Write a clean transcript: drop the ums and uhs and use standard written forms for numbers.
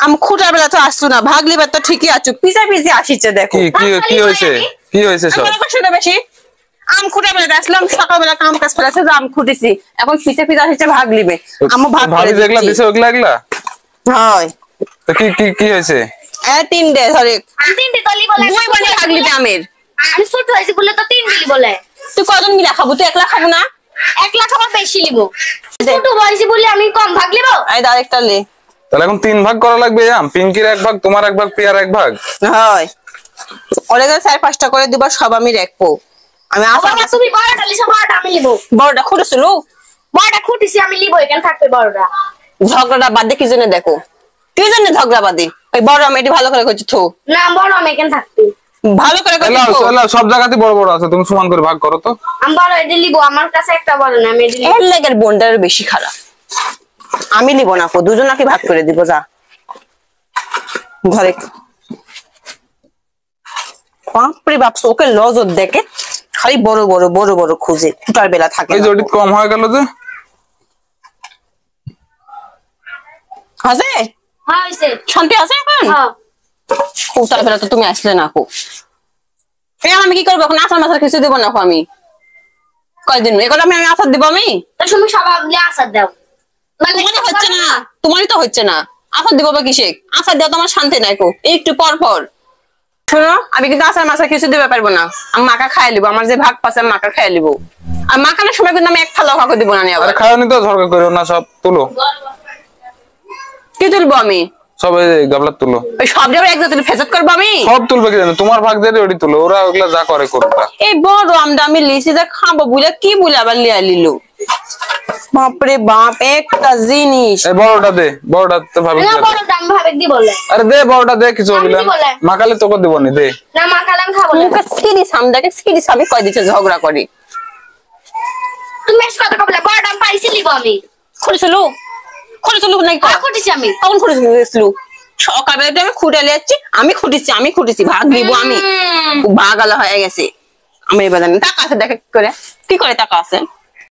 আম খুঁটার বেলা তো আসছো না, ভাগ লিবার তো ঠিকই আছো, পিছা পিছি আসিছে দেখো। কি হয়েছে কি হয়েছে সব? বেশি আম খুঁটার বেলা আসলাম, সকালবেলা কাম কাজ ফেলেছে, আম খুঁটেছি, এখন পিছে পিছে আসিছে ভাগ লিবে। আমার ভাগ ভাবি দেখলা দিছে ওগুলা হয়। তো কি কি কি হয়েছে? তিনটে ধরে তিনটে তলি বলে দুই বানি ভাগ লিবে আমের। আমি ছোট হয়েছি বলে তো তিন দিলি বলে। তুই কজন মিলা খাবো? তুই একলা খাবো না? একলা খাবার বেশি লিবো। ছোট হয়েছি বলে আমি কম ভাগ লিবো। এই আরেকটা লে। তাহলে এখন 3 ভাগ করা লাগবে আম, পিঙ্কির 1 ভাগ, তোমার 1 ভাগ, প্রিয়ার 1 ভাগ। হয় ওরে 4-5টা করে দিবা, সব আমি রাখবো। আমি আবার তুমি বড়টা লিছো, বড়টা আমি লিবো। বড়টা খুঁটেছিল, বড়টা খুঁটিছি আমি লিবো, এখানে থাকবে বড়টা। ঝগড়াটা বাদ দিয়ে কি জন্য দেখো, কি জন্য ঝগড়া বাদে? ওই বড় আমি এটি ভালো করে করছি থো না, বড় আমি এখানে থাকবে ভালো করে করছি থো। সব জায়গাতে বড় বড় আছে, তুমি সমান করে ভাগ করো তো। আমি বড় এটি লিবো, আমার কাছে একটা বড় না, আমি এটি এর লেগের বোনটার বেশি খারাপ। আমি লিবো না, কো দুজন নাকি ভাগ করে দিব, যা ঘরে। বাপরে বাপ, ওকে লজত দেখে খালি বড় বড় বড় বড় খুঁজে, ফুটার বেলা থাকে। এই জড়িত কম হয়ে গেল যে। আছে হ্যাঁ হইছে। শান্তি আছে এখন? হ্যাঁ ফুটার বেলা তো তুমি আসলে না কো। আমি কি করবো এখন? আচার মাথার কিছু দিব না আমি কয়দিন এগুলো আমি আচার দিব? আমি তার সময় সবাই আসার দাও। তোমারই হচ্ছে না, তোমারই তো হচ্ছে না, আচার দিব বা কিসে? আচার দেওয়া তোমার শান্তি নাই কো, একটু পর পর। শোনো, আমি কিন্তু আচার মাছের কিছু দিতে পারবো না, আমি মাকা খাই লিবো, আমার যে ভাগ পাচ্ছে আমি মাকা খাই লিবো। আর মাখানোর সময় কিন্তু আমি এক থালা কাউকে দিব না। আবার খাওয়ানি তো ঝগড়া করো না, সব তুলো। কি তুলবো আমি? সব এই গাবলা তুলো। ওই সব যাবে এক জাতের ফেজত করবো আমি? সব তুলবে কি জানো, তোমার ভাগ দিয়ে ওটি তুলো, ওরা ওগুলা যা করে করুক। এই বড় আমটা আমি লিছি যে খাবো বুঝলে, কি বলে আবার লিয়া লিলু। বাপরে বাপ, একটা জিনিস। এই বড়টা দে, বড়টা তো ভাবি। না, বড়টা আমি ভাবে দি বলে। আরে দে বড়টা দে, কিছু হবে না, বলে। মাকালে তোকে দিব নি, দে না, মা কালাম খাবো না। মুখে সিরিস আমটাকে সিরিস আমি কয় দিচ্ছে ঝগড়া করি। তুমি এসে কথা কবলে, বড়টা আমি পাইছি লিবো আমি। খুঁড়েছিল নাকি? খুঁটিছি আমি। কখন খুঁড়েছিল? সকালবেলা আমি খুঁটে যাচ্ছি, আমি খুঁটেছি ভাগ দিব আমি। ভাগ আলা হয়ে গেছে। আমি এবার টাকা আছে, দেখে কি করে টাকা আছে।